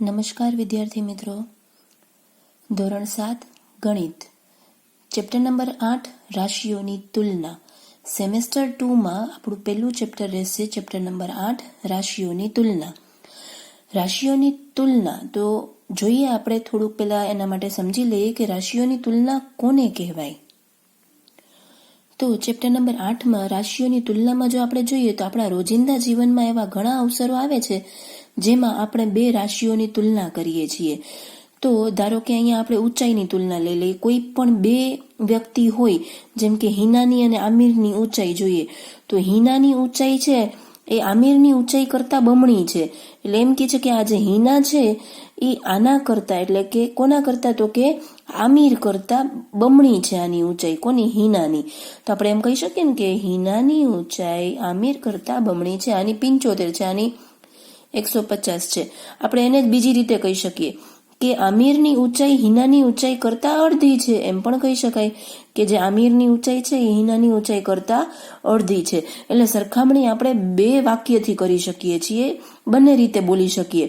નમસ્કાર વિદ્યાર્થી મિત્રો, ધોરણ 7 ગણિત, ચેપ્ટર નંબર 8 રાશિઓની તુલના. સેમેસ્ટર 2માં આપણું પહેલું ચેપ્ટર રહેશે ચેપ્ટર નંબર 8 રાશિઓની તુલના. રાશિઓની તુલના તો જોઈએ આપણે થોડુંક પહેલા એના માટે સમજી લઈએ કે રાશિઓની તુલના કોને કહેવાય. તો ચેપ્ટર નંબર 8માં રાશિઓની તુલનામાં જો આપણે જોઈએ તો આપણા રોજિંદા જીવનમાં એવા ઘણા અવસરો આવે છે જેમાં આપણે બે રાશિઓની તુલના કરીએ છીએ. તો ધારો કે અહીંયા આપણે ઊંચાઈની તુલના લઈ લઈએ. કોઈ પણ બે વ્યક્તિ હોય, જેમ કે હિનાની અને આમિરની ઊંચાઈ જોઈએ તો હિનાની ઊંચાઈ છે એ આમિરની ઊંચાઈ કરતાં બમણી છે. એટલે એમ કે છે કે આ જે હિના છે એ આના કરતાં, એટલે કે કોના કરતાં, તો કે આમિર કરતાં બમણી છે આની ઊંચાઈ. કોની? હિનાની. તો આપણે એમ કહી શકીએ ને કે હિનાની ઊંચાઈ આમિર કરતાં બમણી છે. આની 75 છે, આની 150 છે. આપણે એને જ બીજી રીતે કહી શકીએ કે આમિરની ઊંચાઈ હિનાની ઊંચાઈ કરતાં અડધી છે. એમ પણ કહી શકાય કે જે આમિરની ઊંચાઈ છે એ હિનાની ઊંચાઈ કરતાં અડધી છે. એટલે સરખામણી આપણે બે વાક્યથી કરી શકીએ છીએ, બંને રીતે બોલી શકીએ.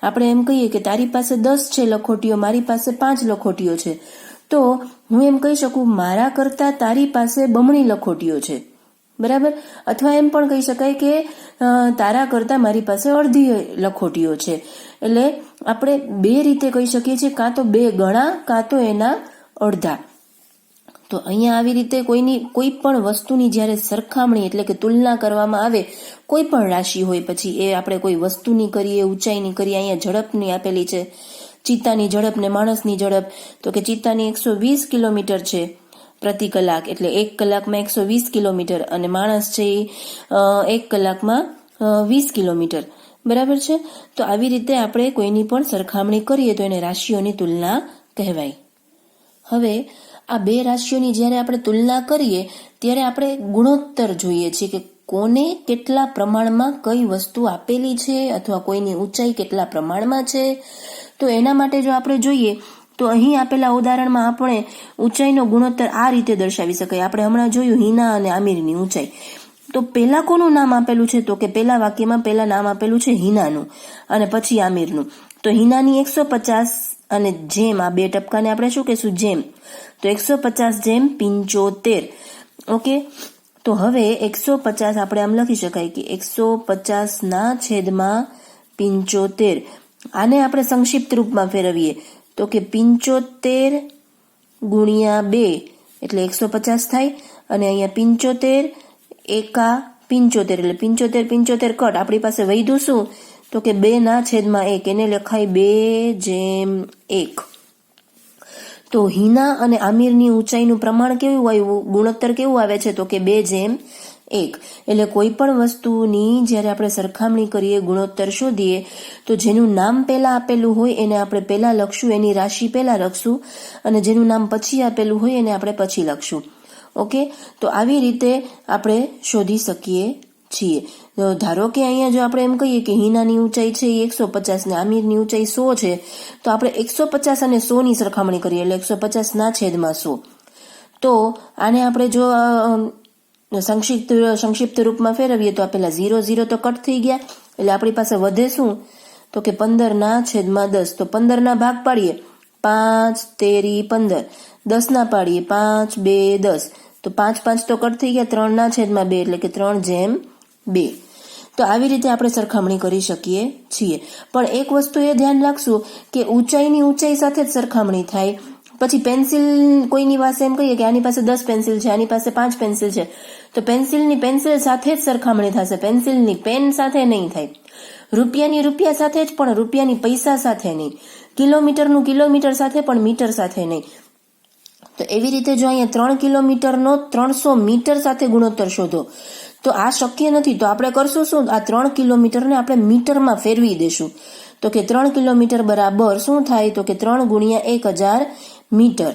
આપણે એમ કહીએ કે તારી પાસે 10 છે લખોટીઓ, મારી પાસે 5 લખોટીઓ છે. તો હું એમ કહી શકું મારા કરતાં તારી પાસે બમણી લખોટીઓ છે, બરાબર. અથવા એમ પણ કહી શકાય કે તારા કરતાં મારી પાસે અડધી લખોટીઓ છે. એટલે આપણે બે રીતે કહી શકીએ છીએ, કાં તો બે ગણા કાં તો એના અડધા. તો અહીંયા આવી રીતે કોઈ પણ વસ્તુની જ્યારે સરખામણી એટલે કે તુલના કરવામાં આવે, કોઈ પણ રાશિ હોય, પછી એ આપણે કોઈ વસ્તુની કરીએ, ઊંચાઈની કરીએ. અહીંયા ઝડપની આપેલી છે, ચિત્તાની ઝડપ ને માણસની ઝડપ. તો કે ચિત્તાની 120 કિલોમીટર છે પ્રતિ કલાક, એટલે 1 કલાકમાં 120 કિલોમીટર, અને માણસ છે એ 1 કલાકમાં 20 કિલોમીટર, બરાબર છે. તો આવી રીતે આપણે કોઈની પણ સરખામણી કરીએ તો એને રાશિઓની તુલના કહેવાય. હવે આ બે રાશિઓની જ્યારે આપણે તુલના કરીએ ત્યારે આપણે ગુણોત્તર જોઈએ છીએ કે કોને કેટલા પ્રમાણમાં કઈ વસ્તુ આપેલી છે, અથવા કોઈની ઊંચાઈ કેટલા પ્રમાણમાં છે. તો એના માટે જો આપણે જોઈએ તો અહીં આપેલા ઉદાહરણમાં આપણે ઊંચાઈનો ગુણોત્તર આ રીતે દર્શાવી શકાય. આપણે હમણાં જોયું હિના અને આમિરની ઊંચાઈ. તો પહેલા કોનું નામ આપેલું છે, તો કે પહેલા વાક્યમાં પહેલા નામ આપેલું છે હિનાનું અને પછી આમિરનું. તો હિનાની 150 અને જેમ, આ બે ટપકાને આપણે શું કહીશું? જેમ. તો 150 જેમ 75. ઓકે. તો હવે 150 આપણે આમ લખી શકાય કે 150 ના છેદમાં 75. આને આપણે સંક્ષિપ્ત રૂપમાં ફેરવીએ તો કે 75 ગુણ્યા 2 એટલે 150 થાય. અને અહીંયા 75 એકા 75 એટલે 75 કટ. આપણી પાસે વધ્યું શું? તો કે 2 ના છેદમાં 1. એને લખાય 2/1. તો હિના અને આમિરની ઊંચાઈનું પ્રમાણ કેવું આવ્યું? ગુણોત્તર કેવું આવે છે? તો કે 2/1. એટલે કોઈ પણ વસ્તુની જ્યારે આપણે સરખામણી કરીએ, ગુણોત્તર શોધીએ, તો જેનું નામ પહેલા આપેલું હોય એને આપણે પહેલા લખશું, એની રાશિ પહેલા લખશું, અને જેનું નામ પછી આપેલું હોય એને આપણે પછી લખશું. ઓકે. તો આવી રીતે આપણે શોધી શકીએ છીએ. ધારો કે અહીંયા જો આપણે એમ કહીએ કે હિનાની ઊંચાઈ છે એ 150 ને આમિરની ઊંચાઈ 100 છે, તો આપણે 150 અને 100 ની સરખામણી કરીએ એટલે 150 ના છેદમાં 100. તો આને આપણે જો સંક્ષિપ્ત રૂપમાં ફેરવીએ તો પેલા 0 તો કટ થઈ ગયા, એટલે આપણી પાસે વધે શું? તો કે 15 ના છેદમાં 10. તો 15 ના ભાગ પાડીએ 5 તેરી 15, 10 ના પાડીએ 5 2 10. તો 5 તો કટ થઈ ગયા, 3 ના છેદમાં 2 એટલે કે 3/2. તો આવી રીતે આપણે સરખામણી કરી શકીએ છીએ. પણ એક વસ્તુ એ ધ્યાન રાખશું કે ઊંચાઈની ઊંચાઈ સાથે જ સરખામણી થાય. પછી પેન્સિલ, કોઈની પાસે એમ કહીએ કે આની પાસે 10 પેન્સિલ છે, આની પાસે 5 પેન્સિલ છે, તો પેન્સિલની પેન્સિલ સાથે જ સરખામણી થશે, પેન્સિલની પેન સાથે નહીં થાય. રૂપિયાની રૂપિયા સાથે જ, પણ રૂપિયાની પૈસા સાથે નહીં. કિલોમીટરનું કિલોમીટર સાથે, પણ મીટર સાથે નહીં. તો એવી રીતે જો અહીંયા 3 કિલોમીટરનો 300 મીટર સાથે ગુણોત્તર શોધો તો આ શક્ય નથી. તો આપણે કરશું શું? આ 3 કિલોમીટરને આપણે મીટરમાં ફેરવી દેશું. તો કે 3 કિલોમીટર બરાબર શું થાય? તો કે 3 ગુણ્યા 1000 મીટર,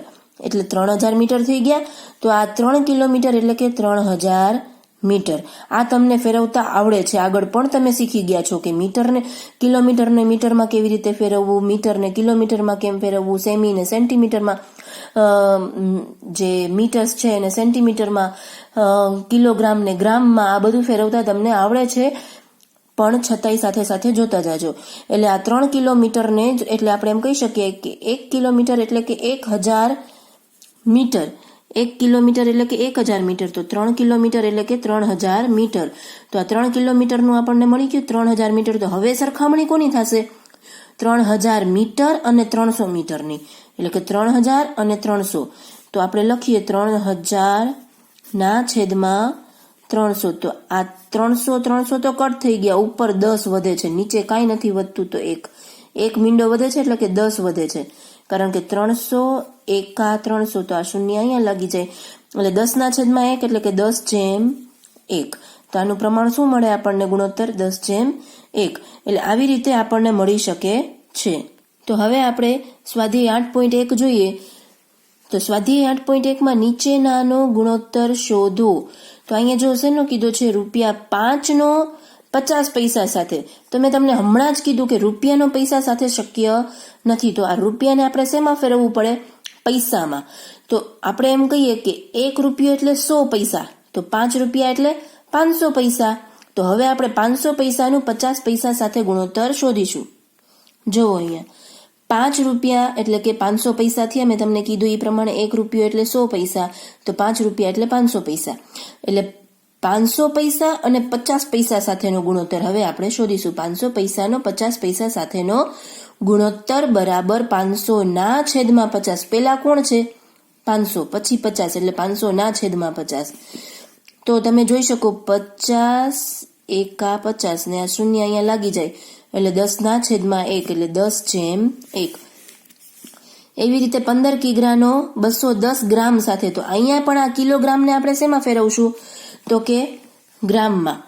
એટલે 3000 મીટર થઈ ગયા. તો આ 3 કિલોમીટર એટલે કે 3000 મીટર. આ તમને ફેરવતા આવડે છે, આગળ પણ તમે શીખી ગયા છો કે કિલોમીટરને મીટરમાં કેવી રીતે ફેરવવું, મીટરને કિલોમીટરમાં કેમ ફેરવવું, સેમીને સેન્ટીમીટરમાં, જે મીટર્સ છે એને સેન્ટીમીટરમાં, કિલોગ્રામ ને ગ્રામમાં, આ બધું ફેરવતા તમને આવડે છે. પણ છતાંય સાથે સાથે જોતા જાજો. એટલે આ 3 કિલોમીટરને જ એટલે આપણે એમ કહી શકીએ કે 1 કિલોમીટર એટલે કે 1000 મીટર. 1 કિલોમીટર એટલે કે 1000 મીટર. તો 3 કિલોમીટર એટલે કે 3000 મીટર. તો આ 3 કિલોમીટરનું આપણને મળી ગયું 3000 મીટર. તો હવે સરખામણી કોની થશે? 3000 મીટર અને 300 મીટરની. એટલે કે 3000 અને 300. તો આપણે લખીએ 3000 ના છેદમાં 300. તો આ 300 તો કટ થઈ ગયા, ઉપર 10 વધે છે, નીચે કાંઈ નથી વધતું. તો એક મીંડો વધે છે એટલે કે 10 વધે છે, કારણ કે 300 એકા 300. તો આ શૂન્ય અહીંયા લાગી જાય. એટલે 10 ના છેદમાં 1 એટલે કે 10/1. તો આનું પ્રમાણ શું મળે આપણને? ગુણોત્તર 10/1. એટલે આવી રીતે આપણને મળી શકે છે. તો હવે આપણે સ્વાધ્યાય 8.1 જોઈએ. તો સ્વાધ્યાય 8.1 માં નીચેનાનો ગુણોત્તર શોધો. તો અહીંયા જો શેનો કીધો છે? ₹5 નો 50 પૈસા સાથે. તો મેં તમને હમણાં જ કીધું કે રૂપિયાનો પૈસા સાથે શક્ય નથી. તો આ રૂપિયાને આપણે શેમાં ફેરવવું પડે? પૈસામાં. તો આપણે એમ કહીએ કે 1 રૂપિયો એટલે 100 પૈસા. તો 5 રૂપિયા એટલે 500 પૈસા. તો હવે આપણે 500 પૈસાનું 50 પૈસા સાથે ગુણોત્તર શોધીશું. જુઓ અહીંયા 5 રૂપિયા એટલે કે 500 પૈસા થયા. મેં તમને કીધું એ પ્રમાણે 1 રૂપિયો એટલે 100 પૈસા. તો 5 રૂપિયા એટલે 500 પૈસા. એટલે 500 પૈસા અને 50 પૈસા સાથેનો ગુણોત્તર હવે આપણે શોધીશું. 500 પૈસાનો 50 પૈસા સાથેનો ગુણોત્તર બરાબર 500 ના છેદમાં 50. પેલા કોણ છે? 500, પછી 50, એટલે 500 ના છેદમાં 50. તો તમે જોઈ શકો 50 એકા 50 ને આ શૂન્ય અહીંયા લાગી જાય એટલે 10 ના છેદમાં 1 એટલે 10/1. એવી રીતે 15 કિગ્રાનો 210 ગ્રામ સાથે. તો અહીંયા પણ આ કિલોગ્રામને આપણે શેમાં ફેરવશું? તો કે ગ્રામમાં.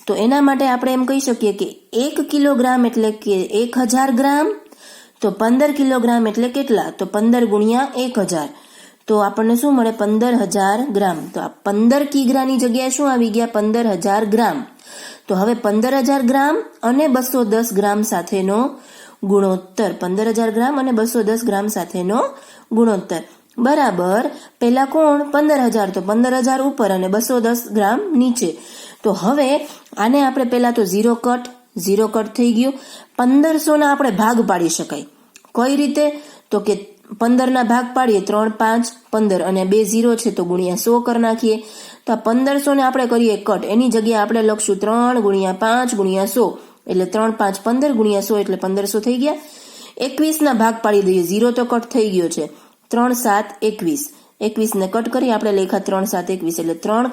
તો એના માટે આપણે એમ કહી શકીએ કે 1 કિલોગ્રામ એટલે કે 1000 ગ્રામ. તો 15 કિલોગ્રામ એટલે કેટલા? તો 15 ગુણ્યા 1000. તો આપણને શું મળે? 15000 ગ્રામ. તો આ 15 કિગ્રાની જગ્યાએ શું આવી ગયા? 15000 ગ્રામ. તો હવે 15000 ગ્રામ અને 210 ગ્રામ સાથેનો ગુણોત્તર. 15000 ગ્રામ અને 210 ગ્રામ સાથેનો ગુણોત્તર બરાબર પેલા કોણ? 15000. તો 15000 ઉપર અને 210 ગ્રામ નીચે. તો હવે આને આપણે પેલા તો 0 કટ થઈ ગયું. 1500 ના આપણે ભાગ પાડી શકાય. કઈ રીતે? તો કે 15 ના ભાગ પાડીએ 3, 5, 15 અને 2 0 છે તો ગુણ્યા 100 કરી નાખીએ. તો 1500 ને આપણે કરીએ કટ. એની જગ્યાએ આપણે લખશું 3 ગુણ્યા 5 ગુણ્યા 100. એટલે 3, 5, 15 ગુણ્યા 100 એટલે 1500 થઈ ગયા. 21 ના ભાગ પાડી દઈએ. 0 તો કટ થઈ ગયો છે. 3, 7, 21. 21 ને કટ કરી આપણે લખ્યા 3, 7, 21 એટલે 3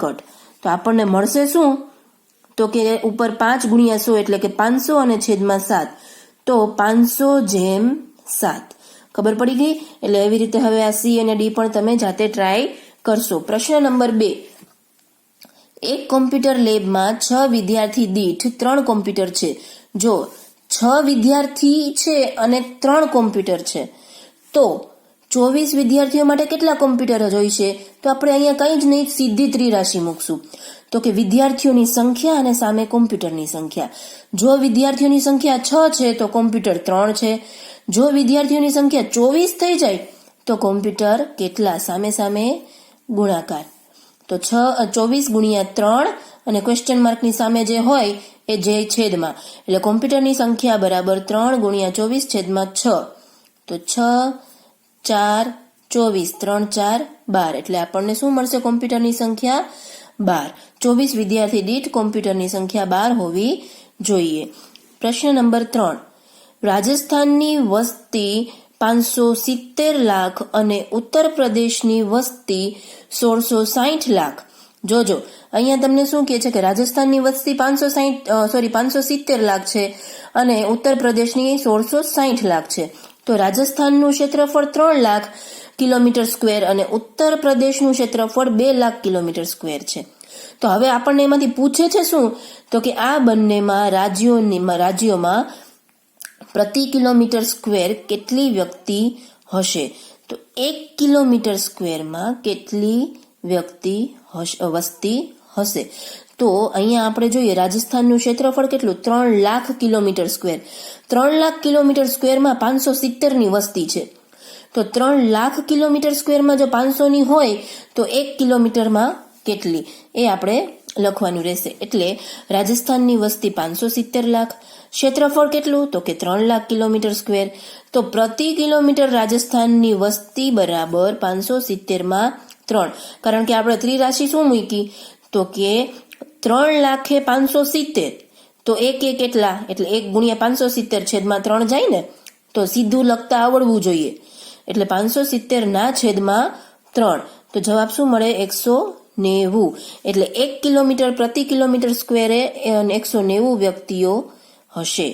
કટ. તો આપણને મળશે શું? તો કે ઉપર 5 ગુણ્યા 100 એટલે કે 500 અને છેદમાં 7. તો 500/7. ખબર પડી ગઈ? એટલે એવી રીતે હવે આ સી અને ડી પણ તમે જાતે ટ્રાય કરશો. પ્રશ્ન નંબર 2. એક કોમ્પ્યુટર લેબમાં 6 વિદ્યાર્થી દીઠ 3 કોમ્પ્યુટર છે. જો 6 વિદ્યાર્થી છે અને 3 કોમ્પ્યુટર છે તો 24 વિદ્યાર્થીઓ માટે કેટલા કોમ્પ્યુટર જોઈશે? તો આપણે અહીંયા કંઈ જ નહીં, સીધી ત્રિરાશિ મૂકશું. તો કે વિદ્યાર્થીઓની સંખ્યા અને સામે કોમ્પ્યુટરની સંખ્યા. જો વિદ્યાર્થીઓની સંખ્યા 6 છે તો કોમ્પ્યુટર 3 છે. જો વિદ્યાર્થીઓની સંખ્યા 24 થઈ જાય તો કોમ્પ્યુટર કેટલા? સામે ગુણાકાર. તો 24 ગુણ્યા 3 અને ક્વેશ્ચન માર્કની સામે જે હોય એ જે છેદમાં. એટલે કોમ્પ્યુટરની સંખ્યા બરાબર 3 ગુણ્યા 24 છેદમાં 6. તો 6, 4, 24, 3, 4, 12. એટલે આપણને શું મળશે? કોમ્પ્યુટરની સંખ્યા 12. 24 વિદ્યાર્થી દીઠ કોમ્પ્યુટરની સંખ્યા 12 હોવી જોઈએ. પ્રશ્ન નંબર 3. રાજસ્થાનની વસ્તી 570 લાખ અને ઉત્તર પ્રદેશની વસ્તી 1660 લાખ. જોજો અહીંયા તમને શું કહે છે કે રાજસ્થાનની વસ્તી 570 લાખ છે અને ઉત્તર પ્રદેશની 1660 લાખ છે. તો રાજસ્થાનનું ક્ષેત્રફળ 3 લાખ કિલોમીટર સ્ક્વેર અને ઉત્તર પ્રદેશનું ક્ષેત્રફળ 2 લાખ કિલોમીટર સ્ક્વેર છે. તો હવે આપણને એમાંથી પૂછે છે શું? તો કે આ બંનેમાં રાજ્યોમાં પ્રતિ કિલોમીટર સ્ક્વેર કેટલી વ્યક્તિ હશે? તો 1 કિલોમીટર સ્ક્વેરમાં કેટલી વસ્તી હશે? તો અહીંયા આપણે જોઈએ રાજસ્થાનનું ક્ષેત્રફળ કેટલું? 3 lakh kilometre square. 3 lakh kilometre સ્ક્વેરમાં 570ની વસ્તી છે. તો 3 લાખ કિલોમીટર સ્ક્વેરમાં જો 500ની હોય તો 1 કિલોમીટરમાં કેટલી? એ આપણે લખવાનું રહેશે. એટલે રાજસ્થાનની વસ્તી 570 લાખ, ક્ષેત્રફળ કેટલું તો કે 3 લાખ કિલોમીટર સ્ક્વેર. તો પ્રતિ કિલોમીટર રાજસ્થાનની વસ્તી બરાબર 570 માં 3, કારણ કે આપણે ત્રિરાશિ શું મૂકી તો કે 3 લાખે 570, તો એક એટલા, એટલે 1 ગુણ્યા 570 છેદમાં 3 જાય ને, તો સીધું લખતા આવડવું જોઈએ. એટલે 570 ના છેદમાં 3, તો જવાબ શું મળે 190. એટલે 1 કિલોમીટર પ્રતિ કિલોમીટર સ્ક્વેરે 190 વ્યક્તિઓ હશે.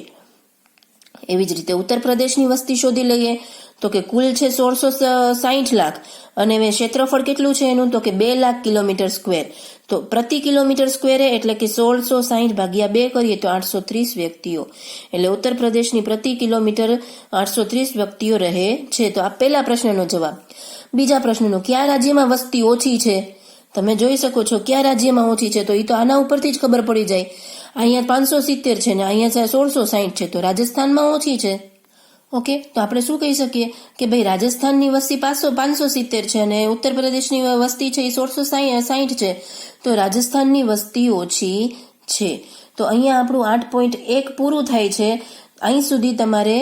એવી જ રીતે ઉત્તર પ્રદેશની વસ્તી શોધી લઈએ તો કે કુલ છે 1660 લાખ અને ક્ષેત્રફળ કેટલું છે એનું તો કે 2 લાખ કિલોમીટર સ્ક્વેર. તો પ્રતિ કિલોમીટર સ્ક્વેરે એટલે કે 1660 ભાગ્યા 2 કરીએ તો 830 વ્યક્તિઓ. એટલે ઉત્તર પ્રદેશની પ્રતિ કિલોમીટર 830 વ્યક્તિઓ રહે છે. તો આ પહેલા પ્રશ્નનો જવાબ. બીજા પ્રશ્નનો, કયા રાજ્યમાં વસ્તી ઓછી છે? તમે જોઈ શકો છો કયા રાજ્યમાં ઓછી છે, તો એ તો આના ઉપરથી જ ખબર પડી જાય. અહીંયા 570 છે ને અહીંયા 1660 છે, તો રાજસ્થાનમાં ઓછી છે. ઓકે, તો આપણે શું કહી શકીએ કે ભાઈ રાજસ્થાનની વસ્તી 570 છે અને ઉત્તર પ્રદેશની વસ્તી છે એ 1660 છે, તો રાજસ્થાનની વસ્તી ઓછી છે. તો અહીંયા આપણું 8.1 પૂરું થાય છે. અહીં સુધી તમારે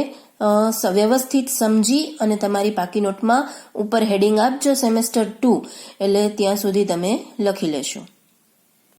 વ્યવસ્થિત સમજી અને તમારી પાકી નોટમાં ઉપર હેડિંગ આપજો સેમેસ્ટર 2, એટલે ત્યાં સુધી તમે લખી લેશો.